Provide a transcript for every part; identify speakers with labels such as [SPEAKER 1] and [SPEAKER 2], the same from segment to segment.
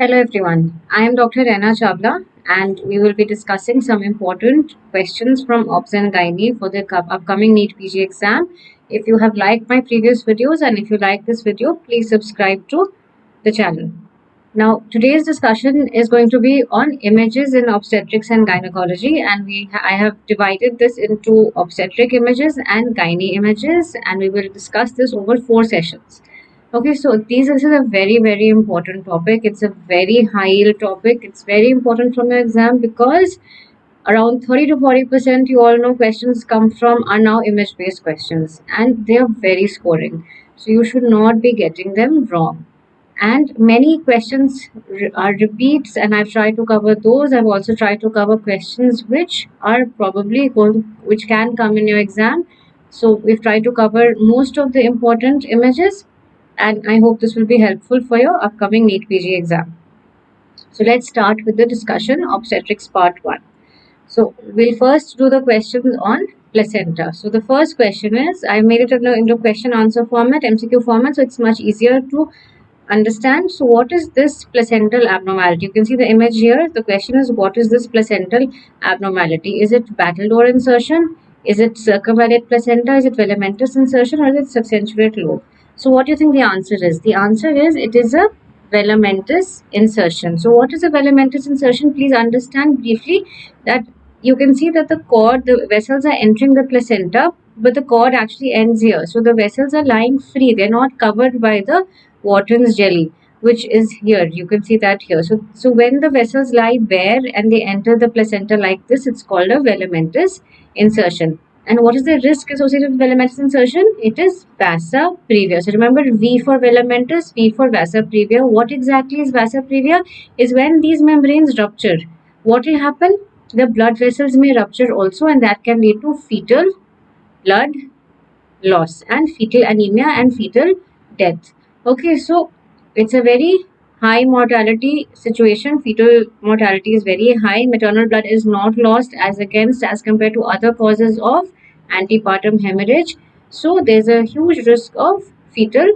[SPEAKER 1] Hello everyone, I am Dr. Raina Chawla and we will be discussing some important questions from Obs and Gynae for the upcoming NEET-PG exam. If you have liked my previous videos and if you like this video, please subscribe to the channel. Now, today's discussion is going to be on images in obstetrics and gynecology, and I have divided this into obstetric images and gynae images, and we will discuss this over 4 sessions. Okay, so this is a very important topic. It's a very high yield topic. It's very important from your exam because around 30 to 40% you all know questions come from are now image based questions and they are very scoring. So you should not be getting them wrong. And many questions are repeats, and I've tried to cover those. I've also tried to cover questions which are probably which can come in your exam. So we've tried to cover most of the important images, and I hope this will be helpful for your upcoming NEET-PG exam. So let's start with the discussion, obstetrics part 1. So we'll first do the questions on placenta. So the first question is, I made it into question answer format, MCQ format, so it's much easier to understand. So what is this placental abnormality? You can see the image here. The question is, what is this placental abnormality? Is it battledore insertion? Is it circumvallate placenta? Is it filamentous insertion, or is it subcentrate lobe? So what do you think the answer is? The answer is, it is a filamentous insertion. So what is a filamentous insertion? Please understand briefly that you can see that the vessels are entering the placenta, but the cord actually ends here. So the vessels are lying free. They're not covered by the Wharton's jelly, which is here. You can see that here. So when the vessels lie bare and they enter the placenta like this, it's called a filamentous insertion. And what is the risk associated with filamentous insertion? It is vasa previa. So remember, V for filamentous, V for vasa previa. What exactly is vasa previa? Is when these membranes rupture. What will happen? The blood vessels may rupture also, and that can lead to fetal blood loss and fetal anemia and fetal death. Okay, so it's a very high mortality situation. Fetal mortality is very high. Maternal blood is not lost as compared to other causes of antepartum hemorrhage. So there's a huge risk of fetal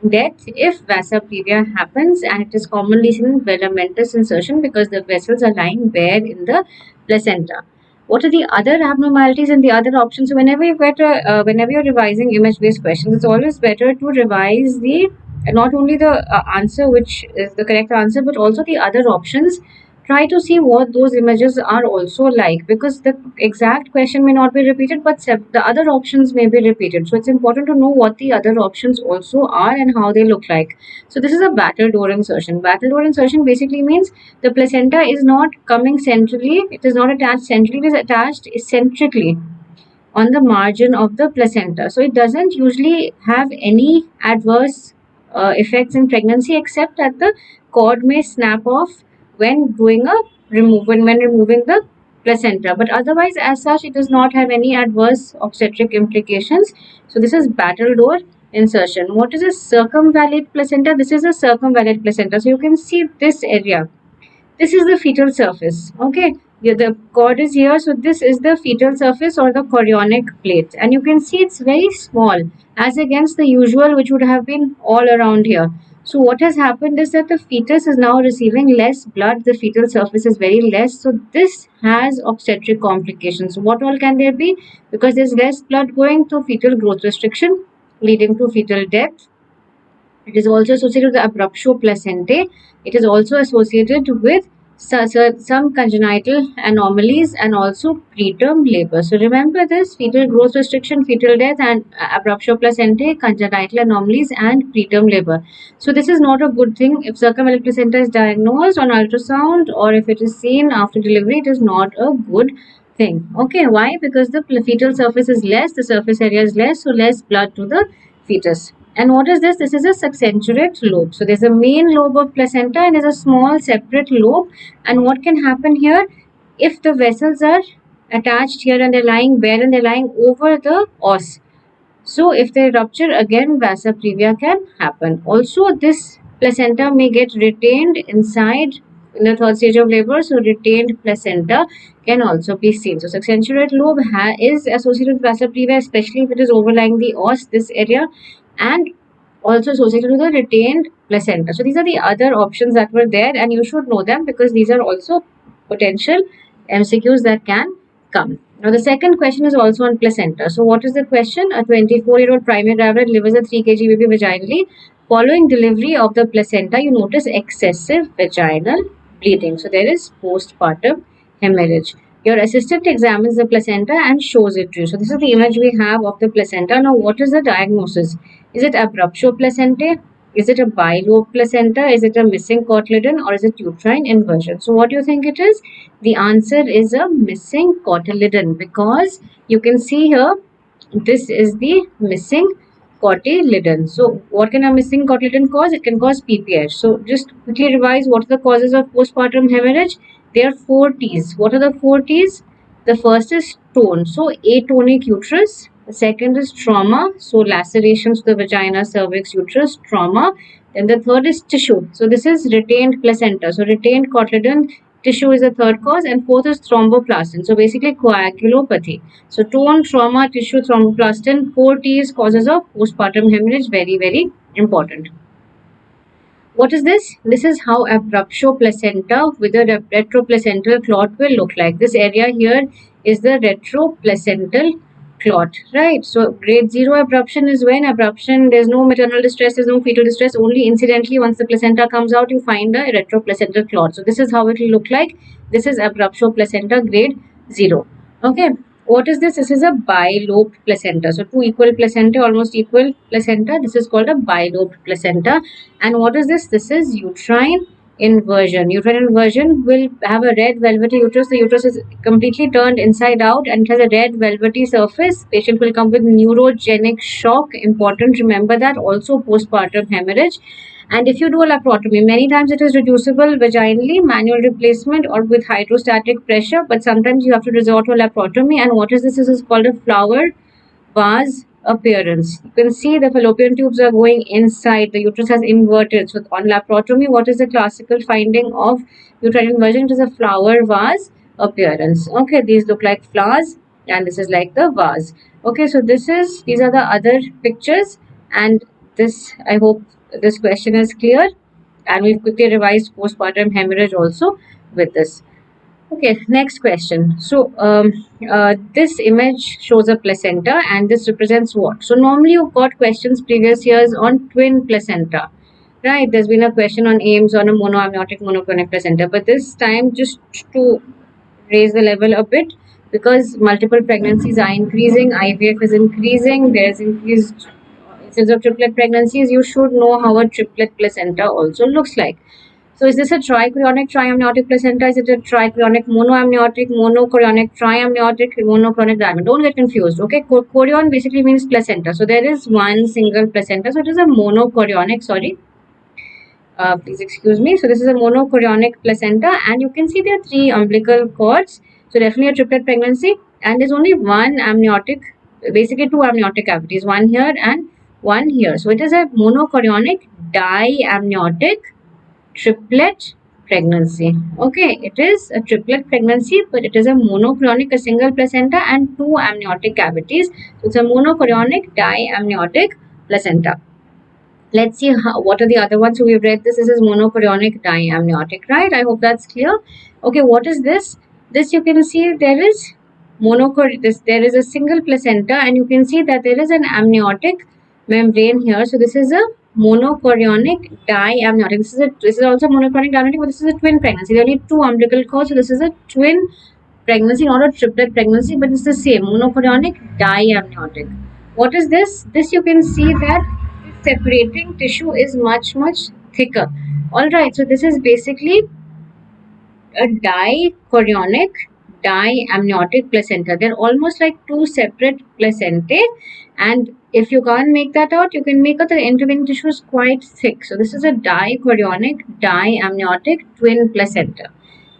[SPEAKER 1] death if vasa previa happens, and it is commonly seen in filamentous insertion because the vessels are lying bare in the placenta. What are the other abnormalities and the other options? So whenever you're revising image-based questions, it's always better to revise the not only the answer which is the correct answer, but also the other options. Try to see what those images are also like, because the exact question may not be repeated, but the other options may be repeated. So it's important to know what the other options also are and how they look like. So this is a battledore insertion. Battledore insertion basically means the placenta is not coming centrally, it is not attached centrally, it is attached eccentrically on the margin of the placenta. So it doesn't usually have any adverse effects in pregnancy, except that the cord may snap off when doing a when removing the placenta. But otherwise, as such, it does not have any adverse obstetric implications. So this is battledore insertion. What is a circumvallate placenta? This is a circumvallate placenta. So you can see this area. This is the fetal surface. Okay, the cord is here, so this is the fetal surface or the chorionic plate, and you can see it's very small as against the usual, which would have been all around here. So what has happened is that the fetus is now receiving less blood. The fetal surface is very less, so this has obstetric complications. What all can there be? Because there's less blood going to fetal growth restriction, leading to fetal death. It is also associated with the abruptio placentae. It is also associated with some congenital anomalies and also preterm labor. So remember this: fetal growth restriction, fetal death, and abruptio placentae, congenital anomalies, and preterm labor. So this is not a good thing. If circumvallate placenta is diagnosed on ultrasound or if it is seen after delivery, it is not a good thing. Okay, why? Because the fetal surface is less, the surface area is less, so less blood to the fetus. And what is this? This is a subcentrate lobe. So there's a main lobe of placenta and there's a small separate lobe. And what can happen here? If the vessels are attached here and they're lying bare and they're lying over the os. So if they rupture, again vasa previa can happen. Also, this placenta may get retained inside in the third stage of labor. So retained placenta can also be seen. So subcentrate lobe is associated with vasa previa, especially if it is overlying the os, this area. And also associated with a retained placenta. So these are the other options that were there, and you should know them because these are also potential MCQs that can come. Now the second question is also on placenta. So what is the question? A 24-year-old primigravida delivers a 3 kg baby vaginally. Following delivery of the placenta, you notice excessive vaginal bleeding. So there is postpartum hemorrhage. Your assistant examines the placenta and shows it to you. So this is the image we have of the placenta. Now what is the diagnosis? Is it abruptio placentae? Is it a bilobe placenta? Is it a missing cotyledon, or is it uterine inversion? So what do you think it is? The answer is a missing cotyledon, because you can see here this is the missing cotyledon. So what can a missing cotyledon cause? It can cause PPH. So just quickly revise, what are the causes of postpartum hemorrhage? There are 4 T's. What are the 4 T's? The first is tone. So atonic uterus. The second is trauma. So lacerations to the vagina, cervix, uterus, trauma. Then the third is tissue. So this is retained placenta. So retained cotyledon tissue is the third cause, and fourth is thromboplastin. So basically coagulopathy. So tone, trauma, tissue, thromboplastin, 4 T's causes of postpartum hemorrhage. Very, very important. What is this? This is how abruptio placenta with a retroplacental clot will look like. This area here is the retroplacental clot, right? So grade 0 abruption is when abruption, there's no maternal distress, there's no fetal distress, only incidentally once the placenta comes out you find a retroplacental clot. So this is how it will look like. This is abruptio placenta grade 0. Okay. What is this? This is a bilobed placenta. So two equal placenta, almost equal placenta. This is called a bilobed placenta. And what is this? This is uterine inversion. Uterine inversion will have a red velvety uterus. The uterus is completely turned inside out and it has a red velvety surface. Patient will come with neurogenic shock. Important, remember that. Also postpartum hemorrhage. And if you do a laparotomy, many times it is reducible vaginally, manual replacement, or with hydrostatic pressure, but sometimes you have to resort to a laparotomy. And what is this? This is called a flower vase appearance. You can see the fallopian tubes are going inside, the uterus has inverted. So on laparotomy, what is the classical finding of uterine inversion? It is a flower vase appearance. Okay, these look like flowers and this is like the vase. Okay, so these are the other pictures, and this, I hope this question is clear, and we've quickly revised postpartum hemorrhage also with this. Okay, next question. So, this image shows a placenta and this represents what? So, normally you've got questions previous years on twin placenta, right? There's been a question on AIMS on a monoamniotic monoclonic placenta, but this time just to raise the level a bit, because multiple pregnancies are increasing, IVF is increasing, there's increased incidence of triplet pregnancies. You should know how a triplet placenta also looks like. So is this a trichorionic triamniotic placenta? Is it a trichorionic monoamniotic, monochorionic triamniotic, monochronic diamond? Don't get confused. Okay, chorion basically means placenta. So there is one single placenta. So it is a monochorionic. Sorry. Please excuse me. So this is a monochorionic placenta, and you can see there are 3 umbilical cords. So definitely a triplet pregnancy, and there's only one amniotic, basically 2 amniotic cavities, one here and one here. So it is a monochorionic diamniotic triplet pregnancy. Okay, it is a triplet pregnancy, but it is a monochorionic, a single placenta and 2 amniotic cavities. So it's a monochorionic diamniotic placenta. Let's see what are the other ones. So we've read this. This is monochorionic diamniotic, right? I hope that's clear. Okay, what is this? This you can see there is there is a single placenta, and you can see that there is an amniotic membrane here. So this is a monochorionic diamniotic. This is also monochorionic diamniotic, but this is a twin pregnancy. There are only 2 umbilical cords, so this is a twin pregnancy, not a triplet pregnancy, but it's the same monochorionic diamniotic. What is this? This you can see that separating tissue is much thicker. All right, so this is basically a dichorionic diamniotic placenta. They're almost like 2 separate placentae, and if you can't make that out, you can make out the intervening tissue is quite thick. So this is a dichorionic diamniotic twin placenta.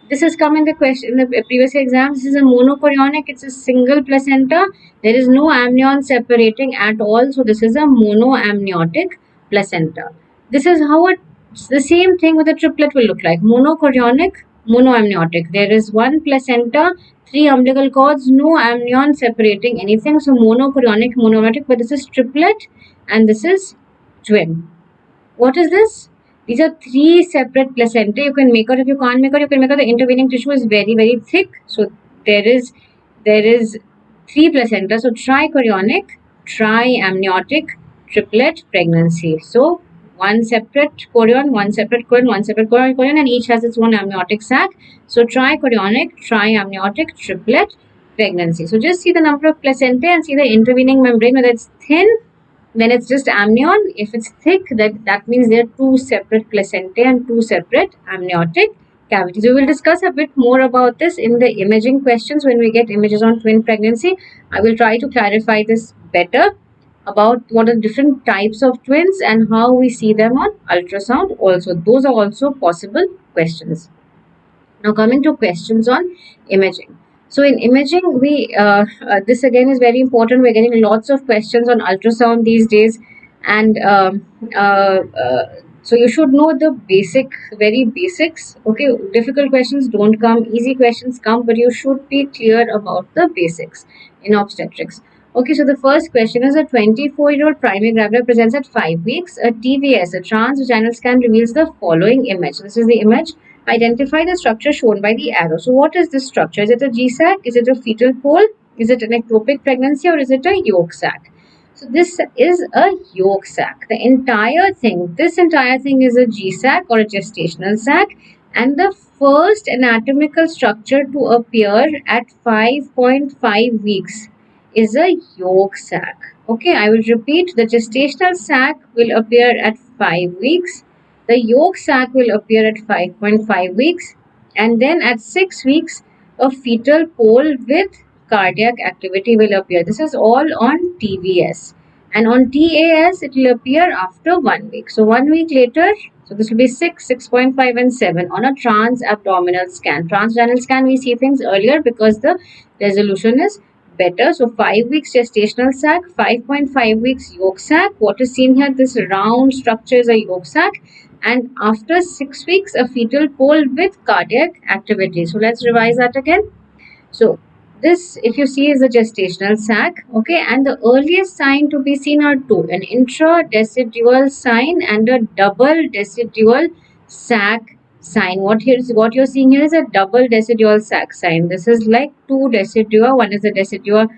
[SPEAKER 1] This has come in the question in the previous exam. This is a monochorionic. It's a single placenta. There is no amnion separating at all. So this is a monoamniotic placenta. This is how the same thing with a triplet will look like. Monochorionic, monoamniotic. There is one placenta, 3 umbilical cords, no amnion separating anything. So monochorionic, monoamniotic. But this is triplet, and this is twin. What is this? These are three separate placenta. You can make out. If you can't make out, you can make out the intervening tissue is very, very thick. So there is three placenta. So trichorionic, triamniotic, triplet pregnancy. So one separate chorion, one separate chorion, one separate chorion, and each has its own amniotic sac. So trichorionic, triamniotic, triplet pregnancy. So just see the number of placenta and see the intervening membrane, whether it's thin, then it's just amnion. If it's thick, that means there are two separate placentae and two separate amniotic cavities. We will discuss a bit more about this in the imaging questions when we get images on twin pregnancy. I will try to clarify this better about what are different types of twins and how we see them on ultrasound also. Those are also possible questions. Now coming to questions on imaging. So in imaging, this again is very important. We're getting lots of questions on ultrasound these days, and so you should know the very basics. Okay, difficult questions don't come, easy questions come, but you should be clear about the basics in obstetrics. Okay, so the first question is: a 24-year-old primigravida presents at 5 weeks. A TVS, a transvaginal scan, reveals the following image. This is the image. Identify the structure shown by the arrow. So what is this structure? Is it a G-sac? Is it a fetal pole? Is it an ectopic pregnancy, or is it a yolk sac? So this is a yolk sac. This entire thing is a G-sac or a gestational sac, and the first anatomical structure to appear at 5.5 weeks is a yolk sac. Okay, I will repeat. The gestational sac will appear at 5 weeks. The yolk sac will appear at 5.5 weeks, and then at 6 weeks, a fetal pole with cardiac activity will appear. This is all on TVS, and on TAS it will appear after 1 week. So 1 week later, so this will be 6, 6.5, and 7 on a transabdominal scan. Transvaginal scan we see things earlier because the resolution is better. So 5 weeks gestational sac, 5.5 weeks yolk sac. What is seen here? This round structure is a yolk sac, and after 6 weeks, a fetal pole with cardiac activity. So let's revise that again. So this, if you see, is a gestational sac. Okay, and the earliest sign to be seen are two: an intradecidual sign and a double decidual sac sign. What you're seeing here is a double decidual sac sign. This is like two decidua. One is the decidua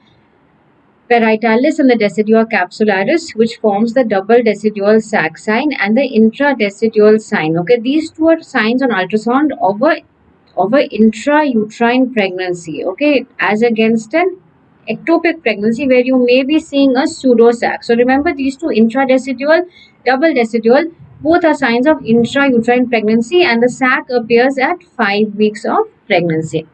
[SPEAKER 1] paritalis and the decidua capsularis, which forms the double decidual sac sign and the intradecidual sign. Okay, these two are signs on ultrasound of a intrauterine pregnancy. Okay, as against an ectopic pregnancy where you may be seeing a pseudo sac. So remember, these two, intradecidual, double decidual, both are signs of intrauterine pregnancy, and the sac appears at 5 weeks of pregnancy.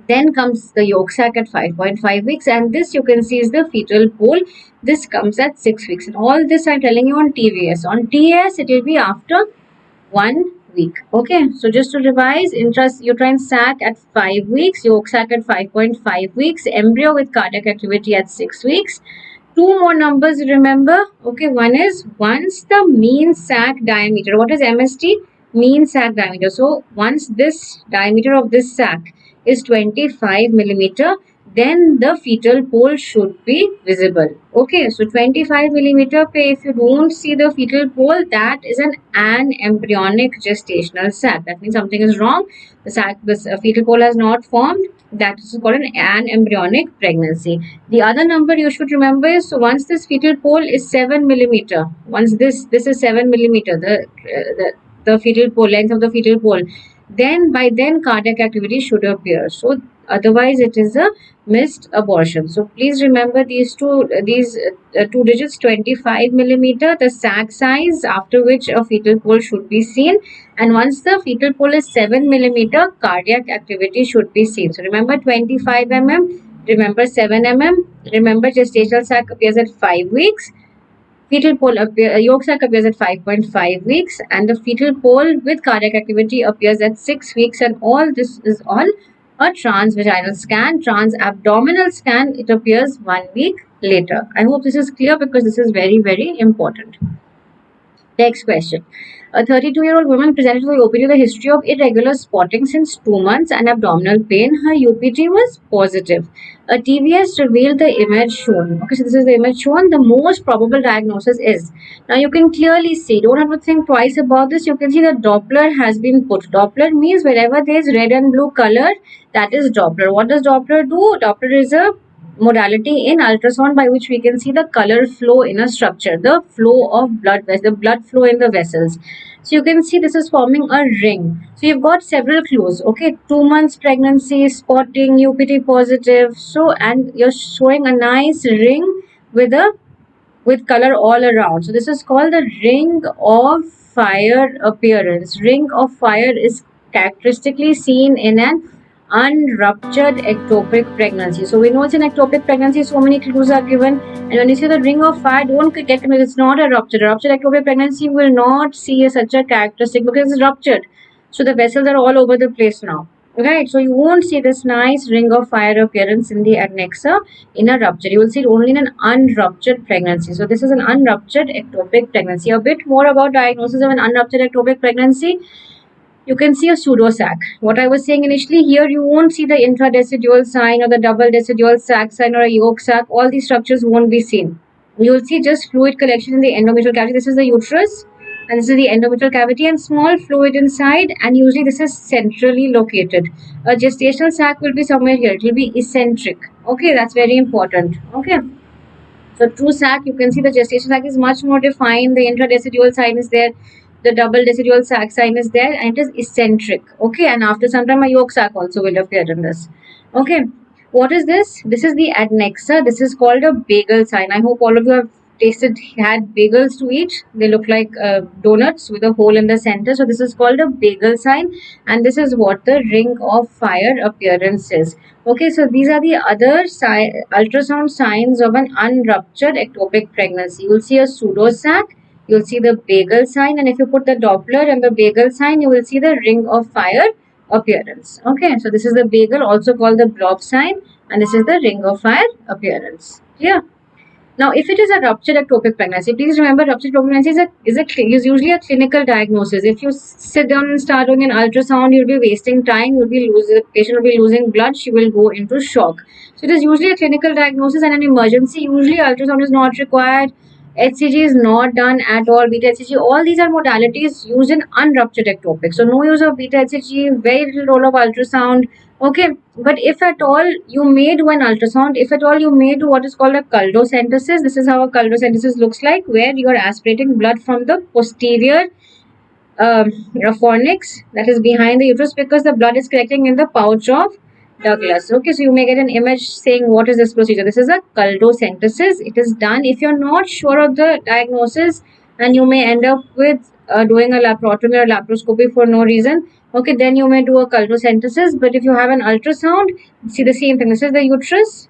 [SPEAKER 1] Then comes the yolk sac at 5.5 weeks, and this you can see is the fetal pole. This comes at 6 weeks. And all this I'm telling you on TVS. On TS, it will be after 1 week. Okay, so just to revise: intrauterine sac at 5 weeks, yolk sac at 5.5 weeks, embryo with cardiac activity at 6 weeks. Two more numbers remember. Okay, one is once the mean sac diameter. What is MST? Mean sac diameter. So once this diameter of this sac is 25 millimeter, then the fetal pole should be visible. Okay, so 25 millimeter pe, if you don't see the fetal pole, that is an anembryonic gestational sac. That means something is wrong. The fetal pole has not formed. That is called an anembryonic pregnancy. The other number you should remember is, so once this fetal pole is 7 millimeter, once this is 7 millimeter, the fetal pole, length of the fetal pole, then by then cardiac activity should appear. So otherwise it is a missed abortion. So please remember these two digits: 25 millimeter, the sac size after which a fetal pole should be seen, and once the fetal pole is 7 millimeter, cardiac activity should be seen. So remember 25 mm, remember 7 mm, remember gestational sac appears at 5 weeks. Fetal pole yolk sac appears at 5.5 weeks, and the fetal pole with cardiac activity appears at 6 weeks, and all this is on a transvaginal scan. Transabdominal scan, it appears 1 week later. I hope this is clear because this is very, very important. Next question. A 32-year-old woman presented to the OPD with a history of irregular spotting since 2 months and abdominal pain. Her UPG was positive. A TVS revealed the image shown. Okay, so this is the image shown. The most probable diagnosis is. Now you can clearly see, don't have to think twice about this. You can see the Doppler has been put. Doppler means wherever there is red and blue color, that is Doppler. What does Doppler do? Doppler is a modality in ultrasound by which we can see the color flow in a structure, the flow of blood, the blood flow in the vessels. So you can see this is forming a ring. So you've got several clues. Okay, 2 months pregnancy, spotting, UPT positive. So and you're showing a nice ring with color all around. So this is called the ring of fire appearance. Ring of fire is characteristically seen in an unruptured ectopic pregnancy. So we know it's an ectopic pregnancy, so many clues are given. And when you see the ring of fire, don't get confused, it's not a ruptured. A ruptured ectopic pregnancy will not see such a characteristic because it's ruptured. So the vessels are all over the place now. Right, so you won't see this nice ring of fire appearance in the adnexa in a rupture. You will see it only in an unruptured pregnancy. So this is an unruptured ectopic pregnancy. A bit more about diagnosis of an unruptured ectopic pregnancy. You can see a pseudo sac. What I was saying initially, here you won't see the intradecidual sign or the double decidual sac sign or a yolk sac. All these structures won't be seen. You will see just fluid collection in the endometrial cavity. This is the uterus and this is the endometrial cavity and small fluid inside, and usually this is centrally located. A gestational sac will be somewhere here. It will be eccentric. Okay, that's very important. Okay. So true sac, you can see the gestation sac is much more defined. The intradecidual sign is there. The double decidual sac sign is there, and it is eccentric. Okay, and after some time a yolk sac also will appear in this. Okay, what is this? This is the adnexa. This is called a bagel sign. I hope all of you have had bagels to eat. They look like donuts with a hole in the center. So this is called a bagel sign, and this is what the ring of fire appearance is. Okay, so these are the other ultrasound signs of an unruptured ectopic pregnancy. You will see a pseudo sac, you will see the bagel sign, and if you put the Doppler and the bagel sign, you will see the ring of fire appearance. Okay, so this is the bagel, also called the blob sign, and this is the ring of fire appearance. Yeah. Now, if it is a ruptured ectopic pregnancy, please remember ruptured ectopic pregnancy is usually a clinical diagnosis. If you sit down and start doing an ultrasound, you'll be wasting time. The patient will be losing blood. She will go into shock. So it is usually a clinical diagnosis and an emergency. Usually, ultrasound is not required. HCG is not done at all. Beta HCG, all these are modalities used in unruptured ectopic. So no use of beta HCG, very little role of ultrasound. Okay, but if at all you may do an ultrasound, if at all you may do what is called a culdocentesis. This is how a culdocentesis looks like, where you are aspirating blood from the posterior fornix, that is behind the uterus, because the blood is collecting in the pouch of Douglas. Okay, so you may get an image saying what is this procedure. This is a culdocentesis. It is done if you're not sure of the diagnosis, and you may end up with doing a laparotomy or laparoscopy for no reason. Okay, then you may do a culdocentesis. But if you have an ultrasound, see the same thing. This is the uterus.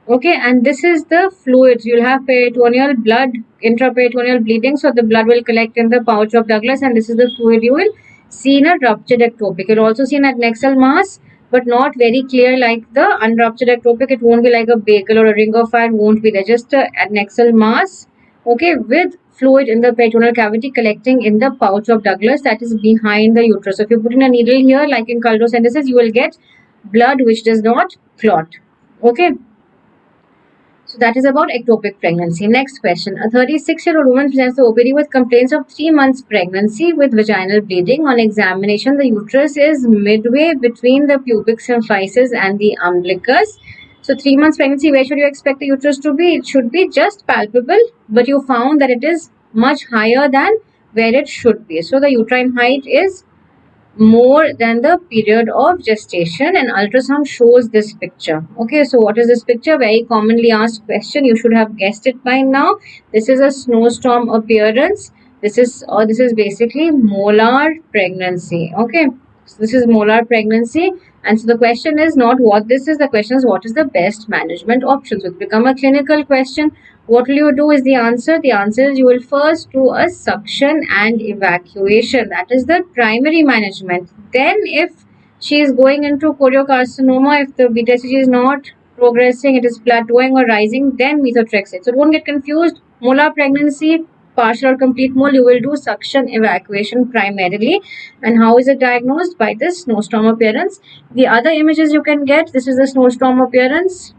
[SPEAKER 1] Okay, and this is the fluids. You'll have peritoneal blood, intraperitoneal bleeding. So the blood will collect in the pouch of Douglas, and this is the fluid you will see in a ruptured ectopic. You'll also see an adnexal mass, but not very clear like the unruptured ectopic. It won't be like a bagel or a ring of fire. Won't be there. Just a adnexal mass. Okay, with fluid in the peritoneal cavity collecting in the pouch of Douglas, that is behind the uterus. So if you put in a needle here, like in culdocentesis, you will get blood which does not clot. Okay. So that is about ectopic pregnancy. Next question. A 36-year-old woman presents the OPD with complaints of 3 months pregnancy with vaginal bleeding. On examination, the uterus is midway between the pubic symphysis and the umbilicus. So 3 months pregnancy, where should you expect the uterus to be? It should be just palpable, but you found that it is much higher than where it should be. So the uterine height is more than the period of gestation, and ultrasound shows this picture. Okay, so what is this picture? Very commonly asked question. You should have guessed it by now. This is a snowstorm appearance. This is basically molar pregnancy. Okay, so this is molar pregnancy, and so the question is not what this is. The question is what is the best management option. So it become a clinical question. What will you do is the answer. The answer is you will first do a suction and evacuation. That is the primary management. Then if she is going into choriocarcinoma, if the beta HCG is not progressing, it is plateauing or rising, then methotrexate. So don't get confused. Molar pregnancy, partial or complete mole, you will do suction evacuation primarily. And how is it diagnosed? By this snowstorm appearance. The other images you can get, this is the snowstorm appearance,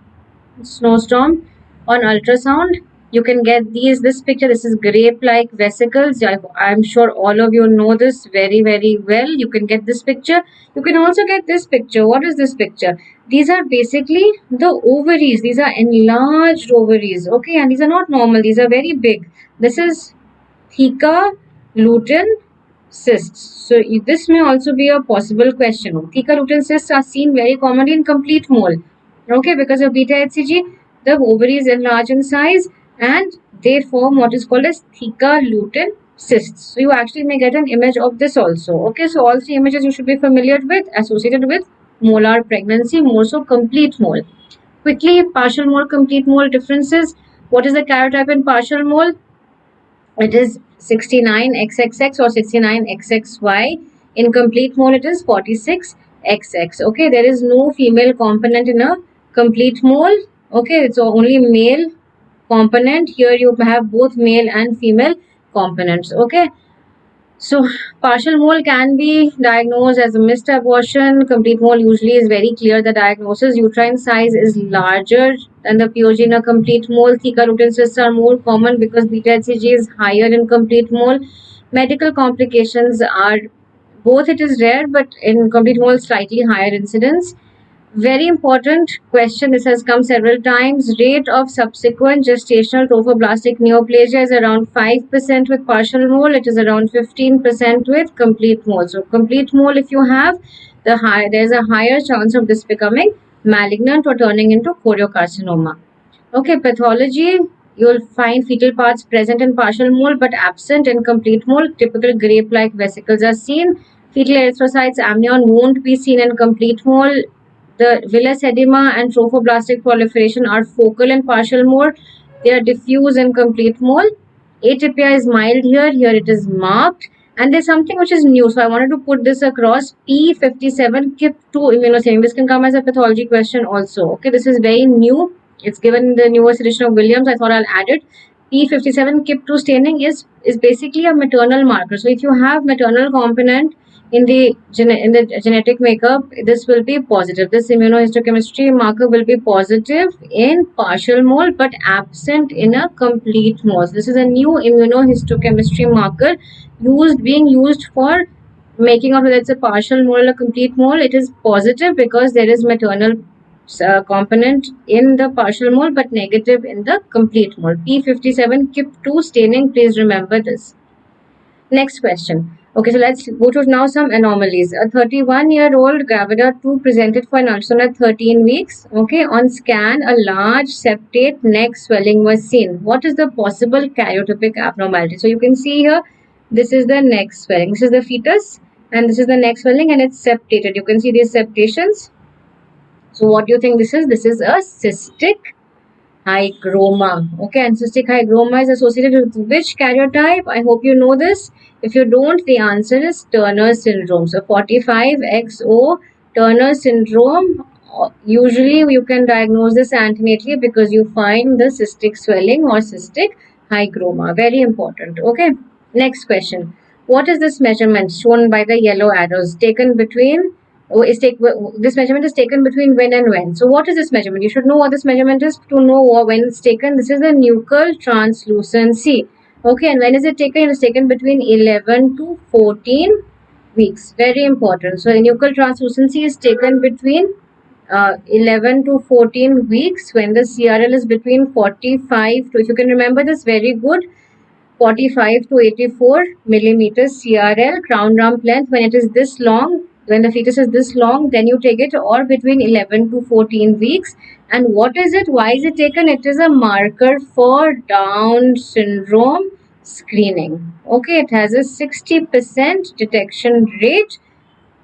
[SPEAKER 1] snowstorm on ultrasound. You can get this picture. This is grape like vesicles. I'm sure all of you know this very well. You can get this picture. You can also get this picture. What is this picture? These are basically the ovaries. These are enlarged ovaries, okay, and these are not normal. These are very big. This is theca lutein cysts. So this may also be a possible question. Theca lutein cysts are seen very commonly in complete mole. Okay, because of beta HCG, the ovaries enlarge in size and they form what is called as theca lutein cysts. So you actually may get an image of this also. Okay, so all three images you should be familiar with, associated with molar pregnancy, more so complete mole. Quickly, partial mole, complete mole differences. What is the karyotype in partial mole? It is 69XXX or 69XXY. In complete mole, it is 46XX. Okay, there is no female component in a complete mole. Okay, it's only male component. Here you have both male and female components. Okay. So, partial mole can be diagnosed as a missed abortion. Complete mole usually is very clear the diagnosis. Uterine size is larger than the POG in a complete mole. Theca lutein cysts are more common because beta HCG is higher in complete mole. Medical complications are both, it is rare, but in complete mole, slightly higher incidence. Very important question. This has come several times. Rate of subsequent gestational trophoblastic neoplasia is around 5% with partial mole. It is around 15% with complete mole. So complete mole, if you have there's a higher chance of this becoming malignant or turning into choriocarcinoma. Okay, pathology. You'll find fetal parts present in partial mole but absent in complete mole. Typical grape-like vesicles are seen. Fetal erythrocytes, amnion won't be seen in complete mole. The villus edema and trophoblastic proliferation are focal in partial mole. They are diffuse in complete mole. Atypia is mild here. Here it is marked. And there's something which is new. So I wanted to put this across. P57 KIP2 immunostaining. This can come as a pathology question also. Okay, this is very new. It's given in the newest edition of Williams. I thought I'll add it. P57 KIP2 staining is basically a maternal marker. So if you have maternal component in the genetic makeup, this will be positive. This immunohistochemistry marker will be positive in partial mole but absent in a complete mole. This is a new immunohistochemistry marker being used for making out whether it's a partial mole or complete mole. It is positive because there is maternal component in the partial mole but negative in the complete mole. P57 KIP2 staining, please remember this. Next question. Okay, so let's go to now some anomalies. A 31-year-old gravida 2 presented for an ultrasound at 13 weeks. Okay, on scan, a large septate neck swelling was seen. What is the possible karyotypic abnormality? So you can see here, this is the neck swelling. This is the fetus and this is the neck swelling and it's septated. You can see these septations. So what do you think this is? This is a cystic hygroma. Okay, and cystic hygroma is associated with which karyotype? I hope you know this. If you don't, the answer is Turner syndrome. So 45XO Turner syndrome. Usually you can diagnose this antenatally because you find the cystic swelling or cystic hygroma. Very important. Okay. Next question. What is this measurement shown by the yellow arrows taken between? This measurement is taken between when and when. So what is this measurement? You should know what this measurement is to know when it's taken. This is the nuchal translucency. Okay, and when is it taken? It is taken between 11 to 14 weeks. Very important. So the nuchal translucency is taken between 11 to 14 weeks when the CRL is between 45 to, if you can remember this, very good, 45 to 84 millimeters CRL. Crown rump length, when it is this long, when the fetus is this long, then you take it, or between 11 to 14 weeks. And what is it? Why is it taken? It is a marker for Down syndrome screening. Okay, it has a 60% detection rate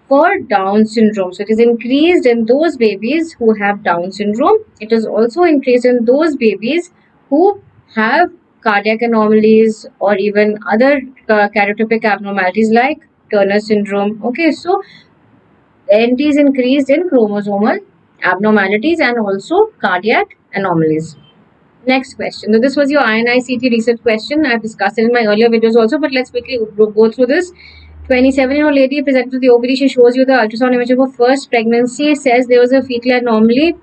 [SPEAKER 1] for Down syndrome. So it is increased in those babies who have Down syndrome. It is also increased in those babies who have cardiac anomalies or even other karyotypic abnormalities like Turner syndrome. Okay, so NT is increased in chromosomal abnormalities and also cardiac anomalies. Next question. So this was your INICT research question. I've discussed it in my earlier videos also, but let's quickly go through this. 27-year-old lady presented to the OPD. She shows you the ultrasound image of her first pregnancy. Says there was a fetal anomaly.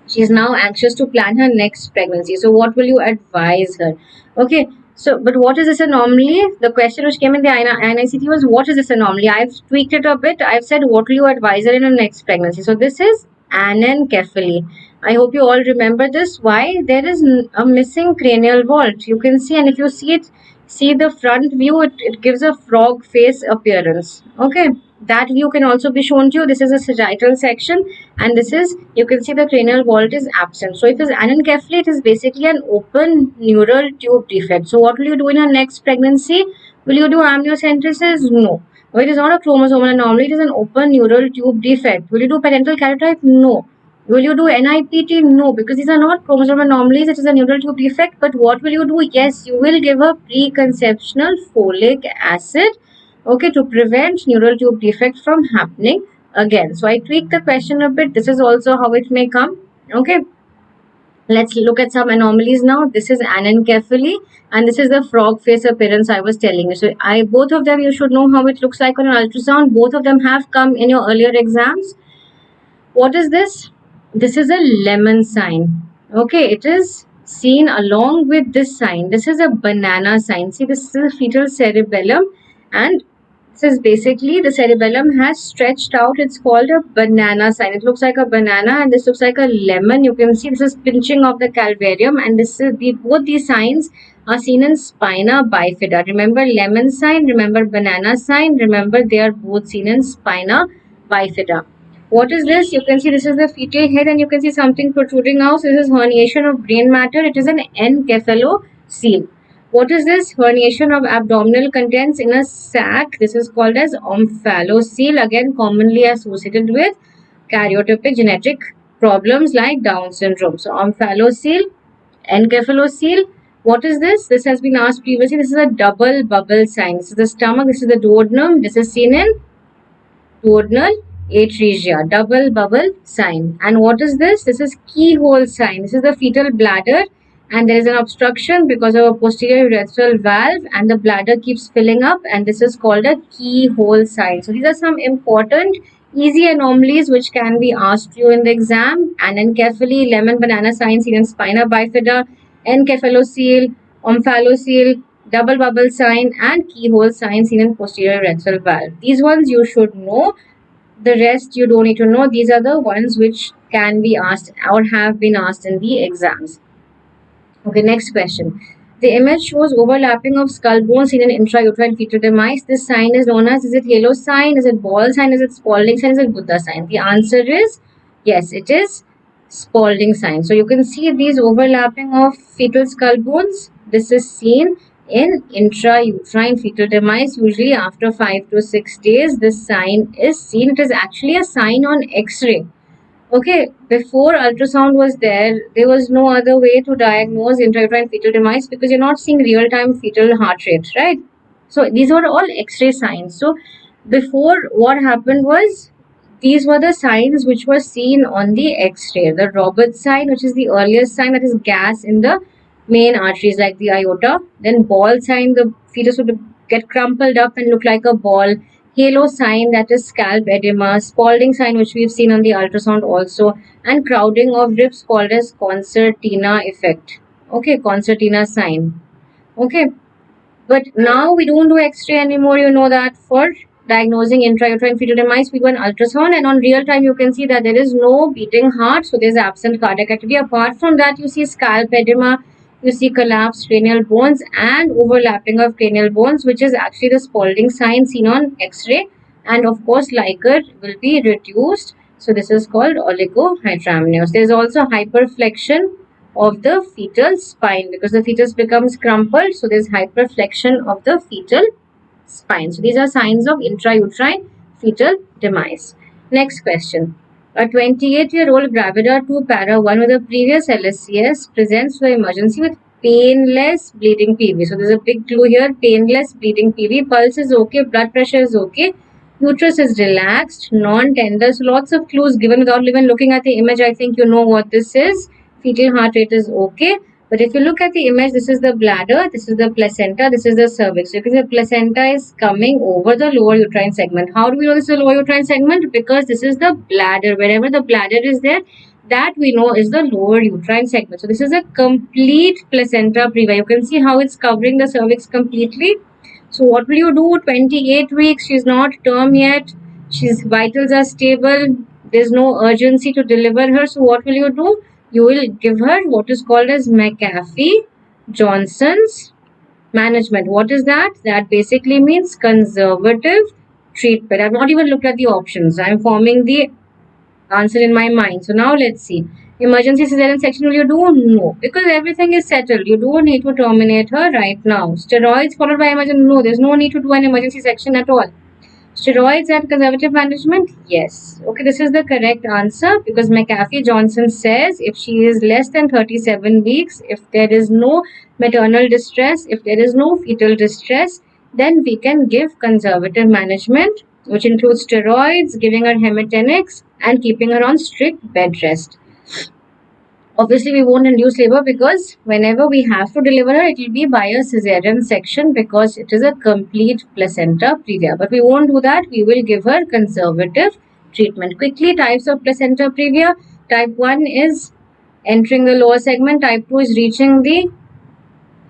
[SPEAKER 1] She is now anxious to plan her next pregnancy. So what will you advise her? Okay. So, but what is this anomaly? The question which came in the INICT was, what is this anomaly? I've tweaked it a bit. I've said, what will you advise her in her next pregnancy? So this is anencephaly. I hope you all remember this. Why? There is a missing cranial vault. You can see, and if you see it, see the front view, it gives a frog face appearance. Okay. That view can also be shown to you. This is a sagittal section, and this is, you can see the cranial vault is absent. So if it's anencephaly, it is basically an open neural tube defect. So what will you do in your next pregnancy? Will you do amniocentesis? No. It is not a chromosomal anomaly, it is an open neural tube defect. Will you do parental karyotype? No. Will you do NIPT? No, because these are not chromosomal anomalies, it is a neural tube defect. But what will you do? Yes, you will give a preconceptional folic acid, okay, to prevent neural tube defect from happening again. So I tweaked the question a bit. This is also how it may come. Okay. Let's look at some anomalies now. This is anencephaly, and this is the frog face appearance I was telling you. So both of them, you should know how it looks like on an ultrasound. Both of them have come in your earlier exams. What is this? This is a lemon sign. Okay, it is seen along with this sign. This is a banana sign. See, this is a fetal cerebellum, and this is basically the cerebellum has stretched out. It's called a banana sign. It looks like a banana, and this looks like a lemon. You can see this is pinching of the calvarium, and this is both these signs are seen in spina bifida. Remember lemon sign, remember banana sign, remember they are both seen in spina bifida. What is this? You can see this is the fetal head, and you can see something protruding out. So this is herniation of brain matter. It is an encephalocele. What is this? Herniation of abdominal contents in a sac. This is called as omphalocele, again commonly associated with karyotypic genetic problems like Down syndrome. So omphalocele, encephalocele. What is this? This has been asked previously. This is a double bubble sign. This is the stomach. This is the duodenum. This is seen in duodenal atresia, double bubble sign. And what is this? This is keyhole sign. This is the fetal bladder, and there is an obstruction because of a posterior urethral valve, and the bladder keeps filling up, and this is called a keyhole sign. So these are some important easy anomalies which can be asked you in the exam. Anencephaly, lemon banana sign seen in spina bifida, encephalocele, omphalocele, double bubble sign, and keyhole sign seen in posterior urethral valve. These ones you should know. The rest you don't need to know. These are the ones which can be asked or have been asked in the exams. Okay, next question. The image shows overlapping of skull bones in an intrauterine fetal demise. This sign is known as, is it Halo sign, is it Ball sign, is it Spalding sign, is it Buddha sign? The answer is yes, it is Spalding sign. So you can see these overlapping of fetal skull bones. This is seen in intrauterine fetal demise. Usually after 5 to 6 days, this sign is seen. It is actually a sign on X-ray. Okay, before ultrasound was there was no other way to diagnose intrauterine fetal demise because you're not seeing real-time fetal heart rate, right? So these were all X-ray signs. So before, what happened was, these were the signs which were seen on the X-ray. The Roberts sign, which is the earliest sign, that is gas in the main arteries like the aorta. Then Ball sign, the fetus would get crumpled up and look like a ball. Halo sign, that is scalp edema. Spalding sign, which we've seen on the ultrasound also. And crowding of ribs called as concertina effect. Okay, concertina sign. Okay. But now we don't do X-ray anymore, you know that. For diagnosing intrauterine fetal demise, we do an ultrasound, and on real time you can see that there is no beating heart, so there's absent cardiac activity. Apart from that, you see scalp edema, you see collapsed cranial bones and overlapping of cranial bones, which is actually the Spalding sign seen on X-ray. And of course, Likert will be reduced. So this is called oligohydramnios. There is also hyperflexion of the fetal spine because the fetus becomes crumpled. So there's hyperflexion of the fetal spine. So these are signs of intrauterine fetal demise. Next question. A 28-year-old gravida 2 para 1 with a previous LSCS presents to the emergency with painless bleeding PV. So there's a big clue here, painless bleeding PV. Pulse is okay, blood pressure is okay, uterus is relaxed, non-tender. So lots of clues given without even looking at the image. I think you know what this is. Fetal heart rate is okay. But if you look at the image, this is the bladder, this is the placenta, this is the cervix. So you can see the placenta is coming over the lower uterine segment. How do we know this is the lower uterine segment? Because this is the bladder. Wherever the bladder is there, that we know is the lower uterine segment. So this is a complete placenta previa. You can see how it's covering the cervix completely. So what will you do? 28 weeks, she's not term yet, she's vitals are stable, there's no urgency to deliver her. So what will you do? You will give her what is called as McAfee-Johnson's management. What is that? That basically means conservative treatment. I've not even looked at the options. I'm forming the answer in my mind. So now let's see. Emergency cesarean section will you do? No. Because everything is settled. You don't need to terminate her right now. Steroids followed by emergency? No. There's no need to do an emergency section at all. Steroids and conservative management? Yes. Okay, this is the correct answer because McAfee-Johnson says if she is less than 37 weeks, if there is no maternal distress, if there is no fetal distress, then we can give conservative management, which includes steroids, giving her hematinics, and keeping her on strict bed rest. Obviously, we won't induce labor because whenever we have to deliver her, it will be by a cesarean section because it is a complete placenta previa. But we won't do that. We will give her conservative treatment. Quickly, types of placenta previa. Type 1 is entering the lower segment. Type 2 is reaching the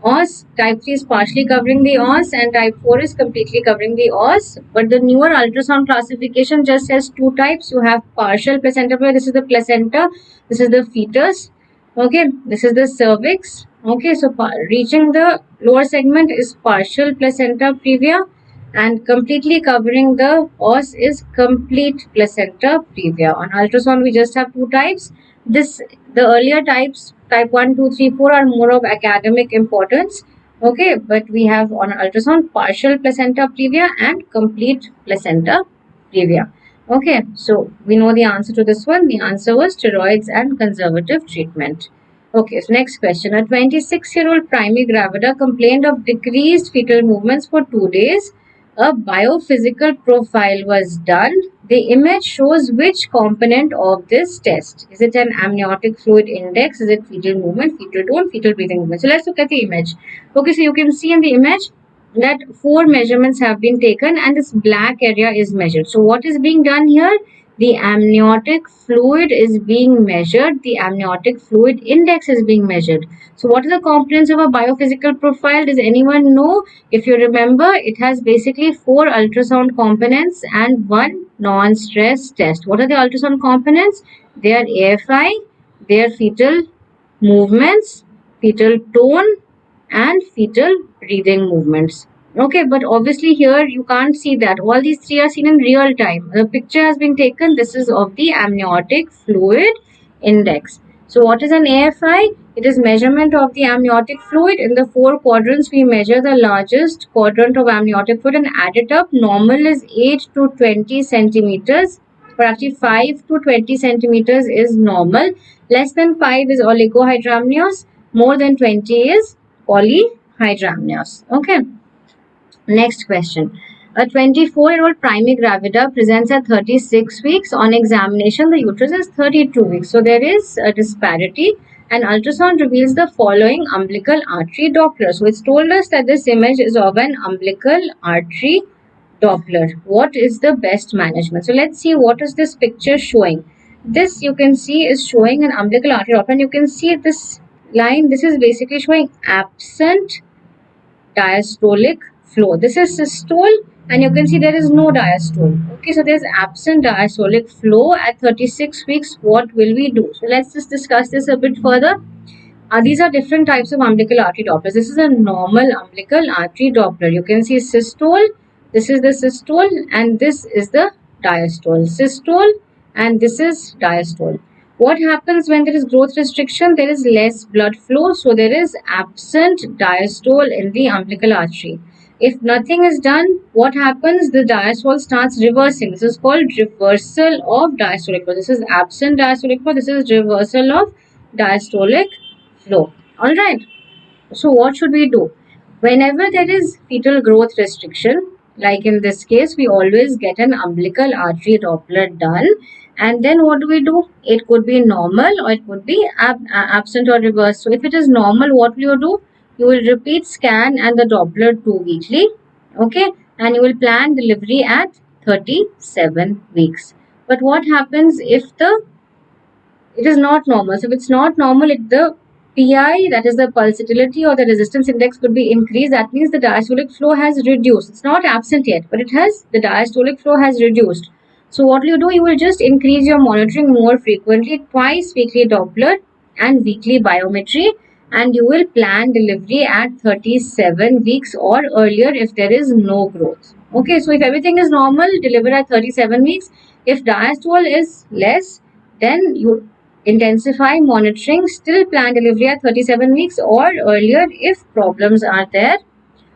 [SPEAKER 1] os. Type 3 is partially covering the os and type 4 is completely covering the os. But the newer ultrasound classification just has two types. You have partial placenta previa. This is the placenta. This is the fetus. Okay, this is the cervix. Okay, so reaching the lower segment is partial placenta previa and completely covering the os is complete placenta previa. On ultrasound, we just have two types. The earlier types, type 1, 2, 3, 4 are more of academic importance. Okay, but we have on ultrasound partial placenta previa and complete placenta previa. Okay, so we know the answer to this one. The answer was steroids and conservative treatment. Okay, so next question. A 26-year-old primigravida complained of decreased fetal movements for 2 days. A biophysical profile was done. The image shows which component of this test. Is it an amniotic fluid index? Is it fetal movement, fetal tone, fetal breathing movement? So let's look at the image. Okay, so you can see in the image that 4 measurements have been taken and this black area is measured. So what is being done here? The amniotic fluid is being measured. The amniotic fluid index is being measured. So what are the components of a biophysical profile? Does anyone know? If you remember, it has basically 4 ultrasound components and 1 non-stress test. What are the ultrasound components? They are AFI, they are fetal movements, fetal tone, and fetal breathing movements. Okay, but obviously here you can't see that. All these 3 are seen in real time. The picture has been taken. This is of the amniotic fluid index. So what is an AFI? It is measurement of the amniotic fluid. In the 4 quadrants, we measure the largest quadrant of amniotic fluid and add it up. Normal is 8 to 20 centimeters. Or actually 5 to 20 centimeters is normal. Less than 5 is oligohydramnios. More than 20 is polyhydramnios. Okay. Next question. A 24-year-old primigravida presents at 36 weeks. On examination, the uterus is 32 weeks. So there is a disparity. And ultrasound reveals the following umbilical artery Doppler. So it's told us that this image is of an umbilical artery Doppler. What is the best management? So let's see what is this picture showing. This you can see is showing an umbilical artery Doppler. And you can see this line. This is basically showing absent diastolic flow. This is systole and you can see there is no diastole. Okay, so there is absent diastolic flow at 36 weeks. What will we do? So let's just discuss this a bit further. These are different types of umbilical artery Dopplers. This is a normal umbilical artery Doppler. You can see systole. This is the systole and this is the diastole. Systole and this is diastole. What happens when there is growth restriction? There is less blood flow. So there is absent diastole in the umbilical artery. If nothing is done, what happens? The diastole starts reversing. This is called reversal of diastolic flow. This is absent diastolic flow. This is reversal of diastolic flow. Alright. So what should we do? Whenever there is fetal growth restriction, like in this case, we always get an umbilical artery Doppler done And then what do? It could be normal or it could be absent or reversed. So if it is normal, what will you do? You will repeat scan and the Doppler 2 weekly. Okay. And you will plan delivery at 37 weeks. But what happens if it is not normal? So if it's not normal, if the PI, that is the pulsatility or the resistance index, could be increased. That means the diastolic flow has reduced. It's not absent yet, but the diastolic flow has reduced. So what will you do? You will just increase your monitoring more frequently, twice weekly Doppler and weekly biometry, and you will plan delivery at 37 weeks or earlier if there is no growth. Okay, so if everything is normal, deliver at 37 weeks. If diastole is less, then you intensify monitoring, still plan delivery at 37 weeks or earlier if problems are there.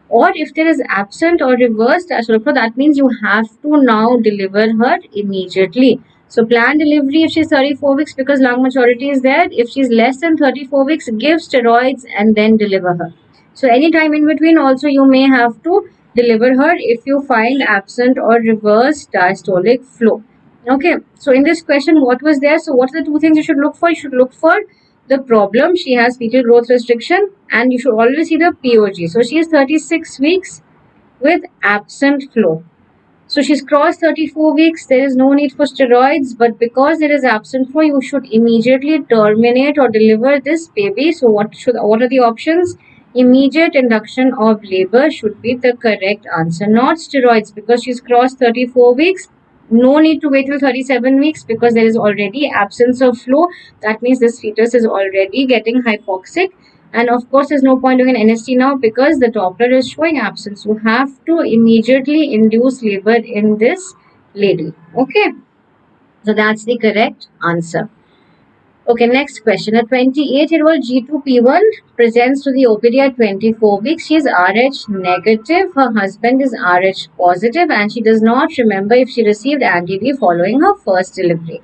[SPEAKER 1] Or if there is absent or reversed diastolic flow, that means you have to now deliver her immediately. So plan delivery if she's 34 weeks because lung maturity is there. If she's less than 34 weeks, give steroids and then deliver her. So any time in between also you may have to deliver her if you find absent or reversed diastolic flow. Okay, so in this question, what was there? So what are the two things you should look for? You should look for the problem. She has fetal growth restriction and you should always see the POG. So she is 36 weeks with absent flow. So she's crossed 34 weeks. There is no need for steroids, but because there is absent flow, you should immediately terminate or deliver this baby. So what are the options? Immediate induction of labor should be the correct answer, not steroids, because she's crossed 34 weeks. No need to wait till 37 weeks because there is already absence of flow. That means this fetus is already getting hypoxic. And of course, there's no point doing an NST now because the Doppler is showing absence. You have to immediately induce labor in this lady. Okay. So that's the correct answer. Okay, next question. A 28-year-old G2P1 presents to the OPD at 24 weeks. She is RH negative. Her husband is RH positive and she does not remember if she received anti-D following her first delivery.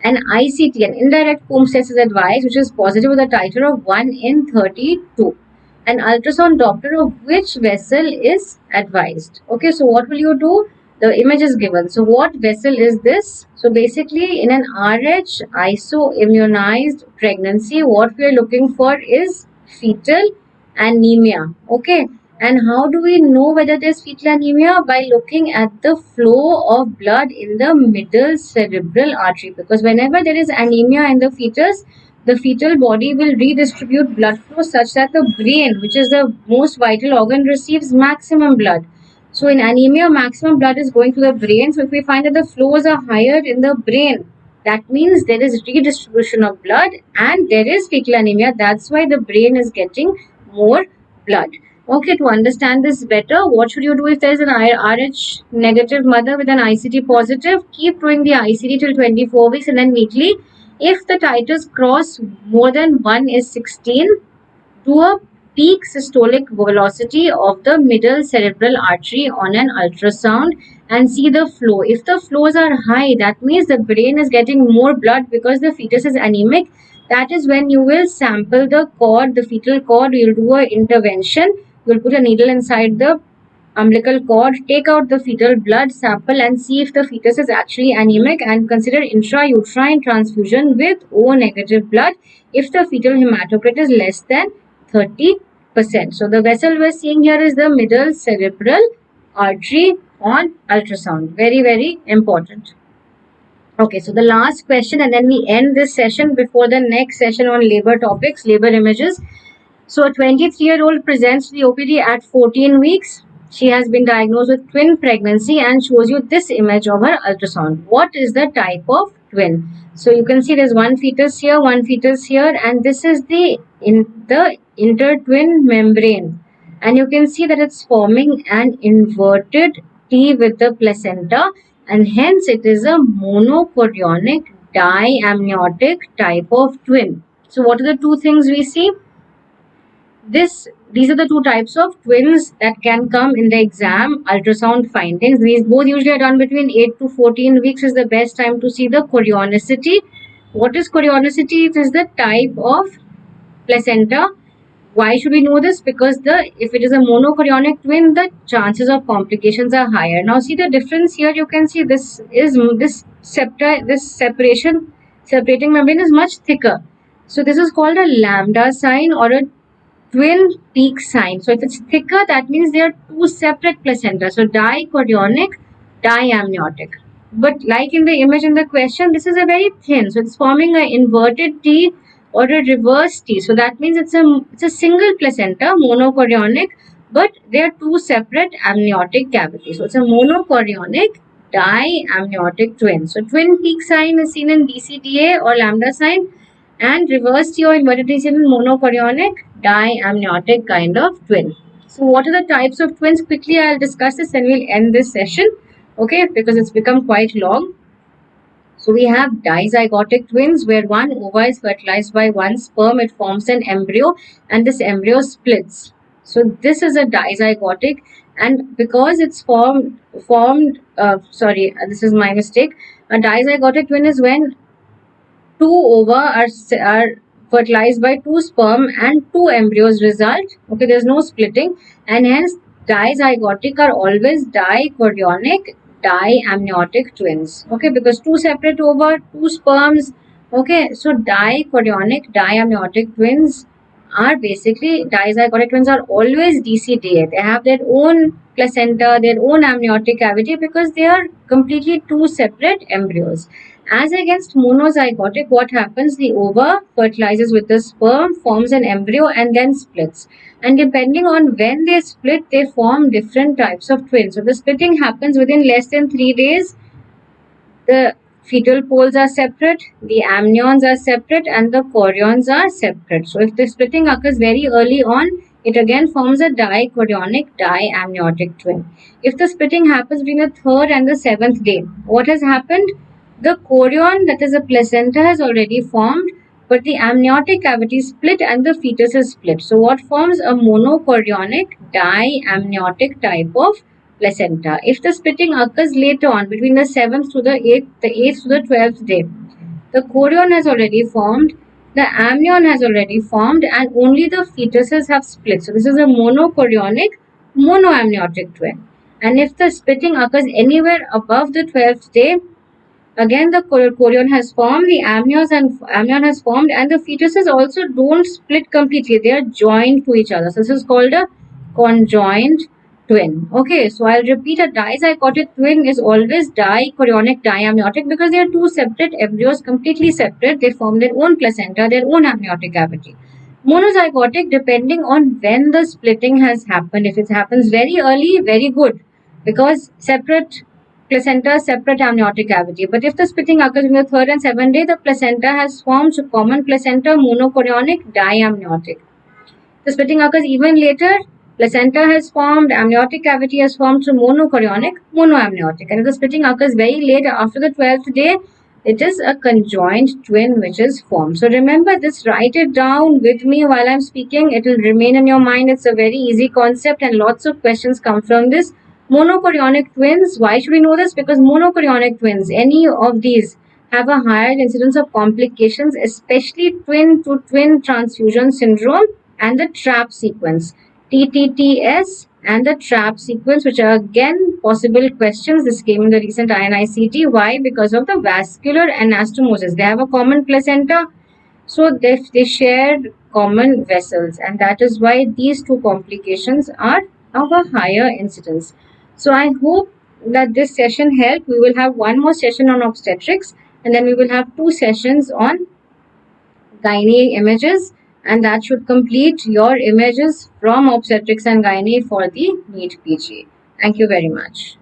[SPEAKER 1] An ICT, an indirect Coombs test, is advised, which is positive with a titer of 1 in 32. An ultrasound Doppler of which vessel is advised? Okay, so what will you do? The image is given. So what vessel is this? So basically in an RH isoimmunized pregnancy, what we are looking for is fetal anemia. Okay. And how do we know whether there's fetal anemia? By looking at the flow of blood in the middle cerebral artery. Because whenever there is anemia in the fetus, the fetal body will redistribute blood flow such that the brain, which is the most vital organ, receives maximum blood. So in anemia, maximum blood is going to the brain. So if we find that the flows are higher in the brain, that means there is redistribution of blood and there is fetal anemia. That's why the brain is getting more blood. Okay, to understand this better, what should you do if there is an RH negative mother with an ICT positive? Keep doing the ICT till 24 weeks and then weekly. If the titers cross more than 1 is 16, do a peak systolic velocity of the middle cerebral artery on an ultrasound and see the flow. If the flows are high, that means the brain is getting more blood because the fetus is anemic. That is when you will sample the cord, the fetal cord. You'll do an intervention. You'll put a needle inside the umbilical cord, take out the fetal blood sample and see if the fetus is actually anemic and consider intrauterine transfusion with O negative blood if the fetal hematocrit is less than 30%. So the vessel we're seeing here is the middle cerebral artery on ultrasound. Very, very important. Okay, so the last question and then we end this session before the next session on labor topics, labor images. So a 23-year-old presents to the OPD at 14 weeks. She has been diagnosed with twin pregnancy and shows you this image of her ultrasound. What is the type of twin? So you can see there's one fetus here, and this is the intertwin membrane. And you can see that it's forming an inverted T with the placenta and hence it is a monochorionic diamniotic type of twin. So what are the two things we see? These are the two types of twins that can come in the exam ultrasound findings. These both usually are done between 8 to 14 weeks is the best time to see the chorionicity. What is chorionicity? It is the type of placenta. Why should we know this? Because if it is a monochorionic twin, the chances of complications are higher. Now see the difference here. You can see this separating membrane is much thicker. So this is called a lambda sign or a twin peak sign. So if it's thicker, that means they are two separate placenta. So dichorionic, diamniotic. But like in the image in the question, this is a very thin. So it's forming an inverted T or a reverse T. So that means it's a single placenta, monochorionic, but they are two separate amniotic cavities. So it's a monochorionic diamniotic twin. So twin peak sign is seen in DCDA or lambda sign, and reverse T or inverted T is seen in monochorionic diamniotic kind of twin. So what are the types of twins? Quickly I'll discuss this and we'll end this session, okay, because it's become quite long. So we have dizygotic twins where one ova is fertilized by one sperm, it forms an embryo and this embryo splits. So this is a dizygotic, and because it's this is my mistake. A dizygotic twin is when two ova are fertilized by two sperm and two embryos result. Okay, there's no splitting, and hence dizygotic are always dichorionic diamniotic twins. Okay, because two separate ova, two sperms. Okay, so dichorionic diamniotic twins are basically dizygotic twins are always DCDA. They have their own placenta, their own amniotic cavity because they are completely two separate embryos. As against monozygotic, what happens? The ova fertilizes with the sperm, forms an embryo, and then splits. And depending on when they split, they form different types of twins. So the splitting happens within less than 3 days. The fetal poles are separate, the amnions are separate, and the chorions are separate. So if the splitting occurs very early on, it again forms a dichorionic diamniotic twin. If the splitting happens between the 3rd and the 7th day, what has happened? The chorion, that is a placenta, has already formed, but the amniotic cavity split and the fetus is split. So what forms? A monochorionic diamniotic type of placenta. If the splitting occurs later on between the 7th to the 8th to the 12th day, the chorion has already formed, the amnion has already formed, and only the fetuses have split. So this is a monochorionic monoamniotic twin. And if the splitting occurs anywhere above the 12th day, again the chorion has formed, the amnion has formed, and the fetuses also don't split completely. They are joined to each other. So this is called a conjoined twin. Okay, so I'll repeat, a dizygotic twin is always dichorionic diamniotic because they are two separate embryos, completely separate. They form their own placenta, their own amniotic cavity. Monozygotic, depending on when the splitting has happened. If it happens very early, very good, because separate placenta, separate amniotic cavity. But if the splitting occurs in the 3rd and 7th day, the placenta has formed, so common placenta, monochorionic diamniotic. The splitting occurs even later, placenta has formed, amniotic cavity has formed, so monochorionic, monoamniotic. And if the splitting occurs very late after the 12th day, it is a conjoined twin which is formed. So remember this, write it down with me while I'm speaking. It will remain in your mind. It's a very easy concept and lots of questions come from this. Monochorionic twins, why should we know this? Because monochorionic twins, any of these, have a higher incidence of complications, especially twin to twin transfusion syndrome and the trap sequence, TTTS and the trap sequence, which are again possible questions. This came in the recent INICT. Why? Because of the vascular anastomosis. They have a common placenta, so they share common vessels, and that is why these two complications are of a higher incidence. So I hope that this session helped. We will have one more session on obstetrics, and then we will have 2 sessions on gynae images, and that should complete your images from obstetrics and gynae for the NEET-PG. Thank you very much.